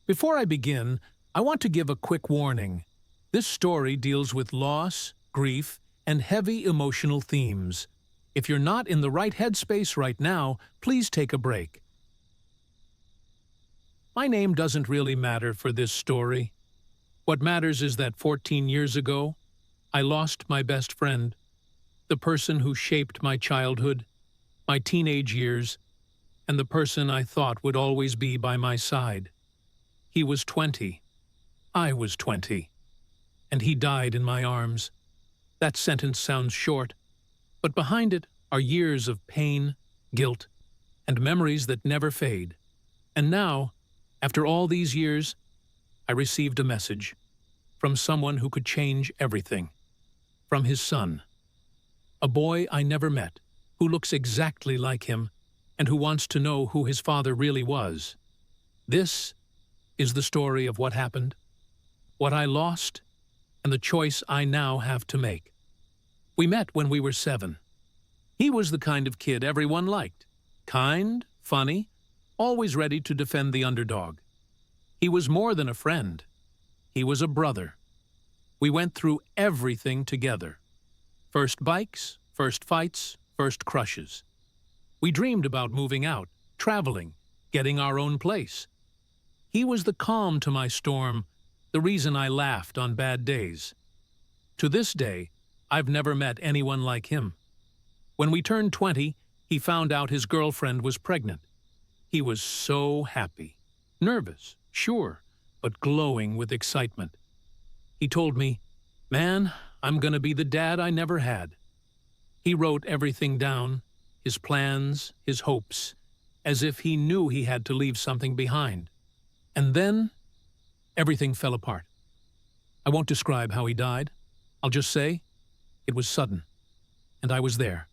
Before I begin, I want to give a quick warning. This story deals with loss, grief, and heavy emotional themes. If you're not in the right headspace right now, please take a break. My name doesn't really matter for this story. What matters is that 14 years ago, I lost my best friend, the person who shaped my childhood, my teenage years, and the person I thought would always be by my side. He was 20. I was 20. And he died in my arms. That sentence sounds short, but behind it are years of pain, guilt, and memories that never fade. And now, after all these years, I received a message from someone who could change everything. From his son. A boy I never met, who looks exactly like him, and who wants to know who his father really was. This is the story of what happened, what I lost, and the choice I now have to make. We met when we were 7. He was the kind of kid everyone liked. Kind, funny, always ready to defend the underdog. He was more than a friend. He was a brother. We went through everything together. First bikes, first fights, first crushes. We dreamed about moving out, traveling, getting our own place. He was the calm to my storm, the reason I laughed on bad days. To this day, I've never met anyone like him. When we turned 20, he found out his girlfriend was pregnant. He was so happy. Nervous, sure, but glowing with excitement. He told me, "Man, I'm gonna be the dad I never had." He wrote everything down, his plans, his hopes, as if he knew he had to leave something behind. And then, everything fell apart. I won't describe how he died. I'll just say, it was sudden. And I was there.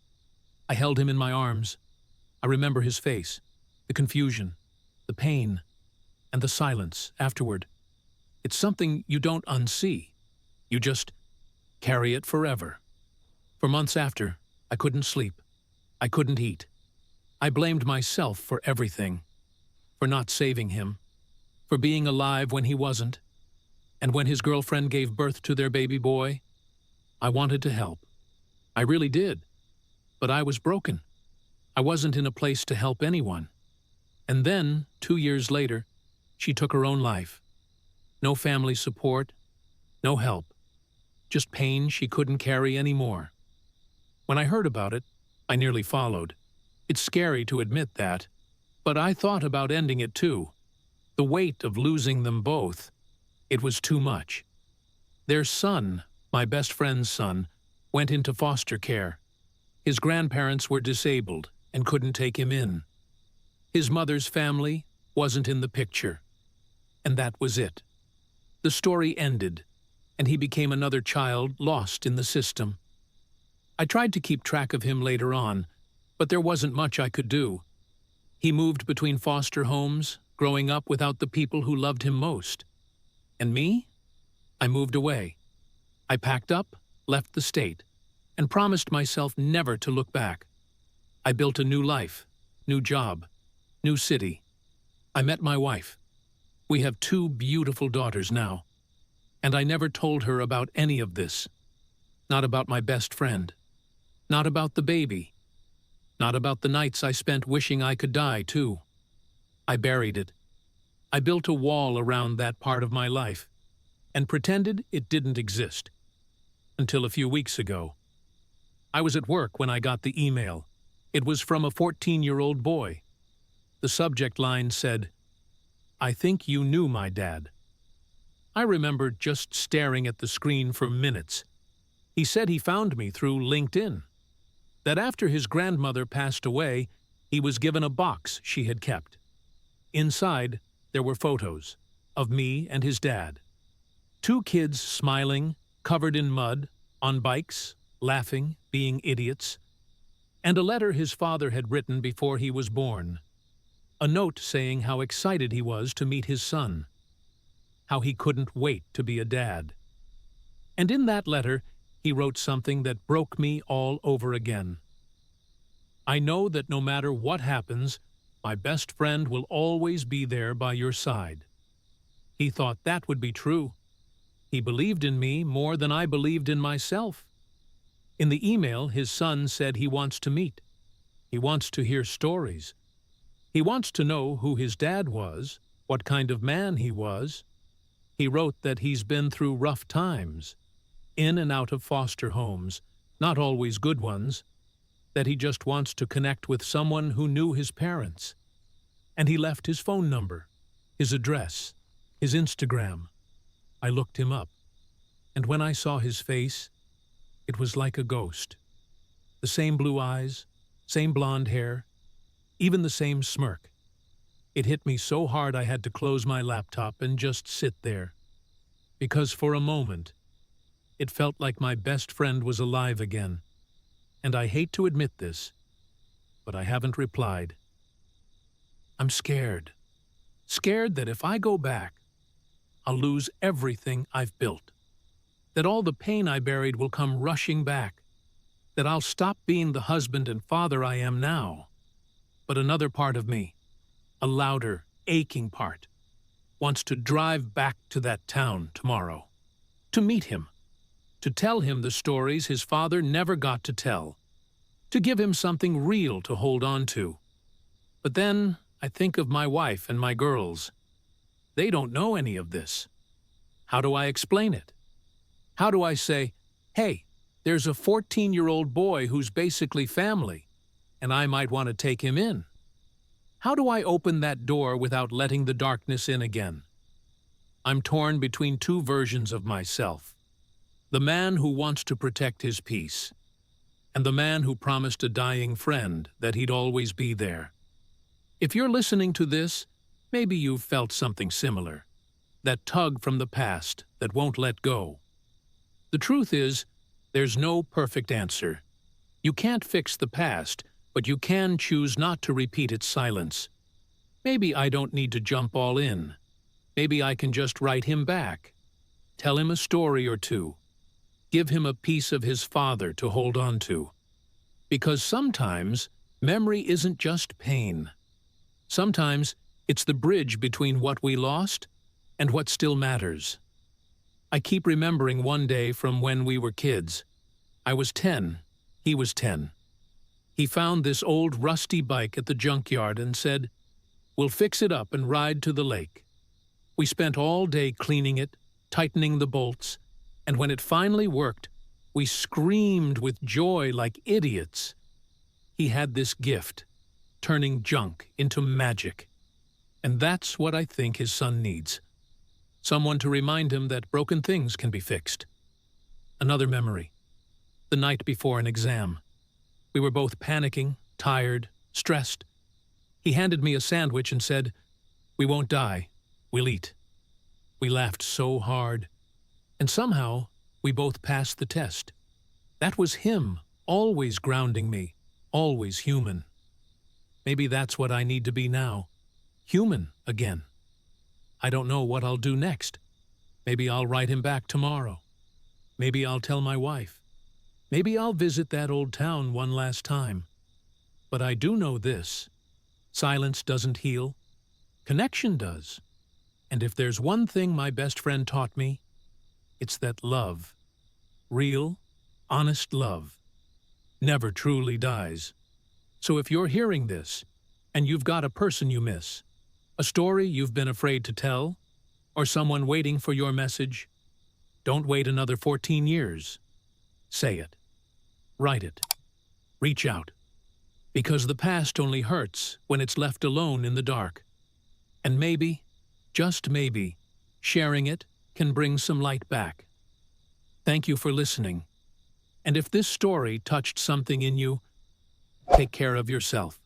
I held him in my arms. I remember his face, the confusion, the pain, and the silence afterward. It's something you don't unsee. You just carry it forever. For months after, I couldn't sleep. I couldn't eat. I blamed myself for everything. For not saving him. For being alive when he wasn't. And when his girlfriend gave birth to their baby boy, I wanted to help. I really did. But I was broken. I wasn't in a place to help anyone. And then, 2 years later, she took her own life. No family support, no help. Just pain she couldn't carry anymore. When I heard about it, I nearly followed. It's scary to admit that, but I thought about ending it too. The weight of losing them both, it was too much. Their son, my best friend's son, went into foster care. His grandparents were disabled and couldn't take him in. His mother's family wasn't in the picture. And that was it. The story ended, and he became another child lost in the system. I tried to keep track of him later on, but there wasn't much I could do. He moved between foster homes, growing up without the people who loved him most. And me? I moved away. I packed up, left the state, and promised myself never to look back. I built a new life, new job, new city. I met my wife. We have 2 beautiful daughters now. And I never told her about any of this. Not about my best friend. Not about the baby. Not about the nights I spent wishing I could die, too. I buried it. I built a wall around that part of my life and pretended it didn't exist. Until a few weeks ago. I was at work when I got the email. It was from a 14-year-old boy. The subject line said, "I think you knew my dad." I remember just staring at the screen for minutes. He said he found me through LinkedIn. That after his grandmother passed away, he was given a box she had kept. Inside, there were photos of me and his dad. 2 kids smiling, covered in mud, on bikes, laughing, being idiots. And a letter his father had written before he was born. A note saying how excited he was to meet his son. How he couldn't wait to be a dad. And in that letter, he wrote something that broke me all over again. "I know that no matter what happens, my best friend will always be there by your side. He thought that would be true. He believed in me more than I believed in myself. In the email, his son said he wants to meet. He wants to hear stories. He wants to know who his dad was, what kind of man he was. He wrote that he's been through rough times, in and out of foster homes, not always good ones, that he just wants to connect with someone who knew his parents. And he left his phone number, his address, his Instagram. I looked him up, and when I saw his face, it was like a ghost. The same blue eyes, same blonde hair, even the same smirk. It hit me so hard I had to close my laptop and just sit there. Because for a moment, it felt like my best friend was alive again. And I hate to admit this, but I haven't replied. I'm scared. Scared that if I go back, I'll lose everything I've built. That all the pain I buried will come rushing back. That I'll stop being the husband and father I am now. But another part of me, a louder, aching part, wants to drive back to that town tomorrow. To meet him. To tell him the stories his father never got to tell. To give him something real to hold on to. But then I think of my wife and my girls. They don't know any of this. How do I explain it? How do I say, hey, there's a 14-year-old boy who's basically family, and I might want to take him in? How do I open that door without letting the darkness in again? I'm torn between two versions of myself. The man who wants to protect his peace, and the man who promised a dying friend that he'd always be there. If you're listening to this, maybe you've felt something similar. That tug from the past that won't let go. The truth is, there's no perfect answer. You can't fix the past, but you can choose not to repeat its silence. Maybe I don't need to jump all in. Maybe I can just write him back. Tell him a story or two. Give him a piece of his father to hold on to. Because sometimes, memory isn't just pain. Sometimes, it's the bridge between what we lost and what still matters. I keep remembering one day from when we were kids. I was 10. He was 10. He found this old rusty bike at the junkyard and said, "We'll fix it up and ride to the lake." We spent all day cleaning it, tightening the bolts, and when it finally worked, we screamed with joy like idiots. He had this gift, turning junk into magic. And that's what I think his son needs. Someone to remind him that broken things can be fixed. Another memory. The night before an exam. We were both panicking, tired, stressed. He handed me a sandwich and said, "We won't die. We'll eat." We laughed so hard. And somehow, we both passed the test. That was him, always grounding me, always human. Maybe that's what I need to be now. Human again. I don't know what I'll do next. Maybe I'll write him back tomorrow. Maybe I'll tell my wife. Maybe I'll visit that old town one last time. But I do know this. Silence doesn't heal. Connection does. And if there's one thing my best friend taught me, it's that love, real, honest love, never truly dies. So if you're hearing this, and you've got a person you miss, a story you've been afraid to tell, or someone waiting for your message, don't wait another 14 years. Say it. Write it. Reach out. Because the past only hurts when it's left alone in the dark. And maybe, just maybe, sharing it can bring some light back. Thank you for listening. And if this story touched something in you, take care of yourself.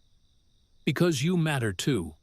Because you matter too.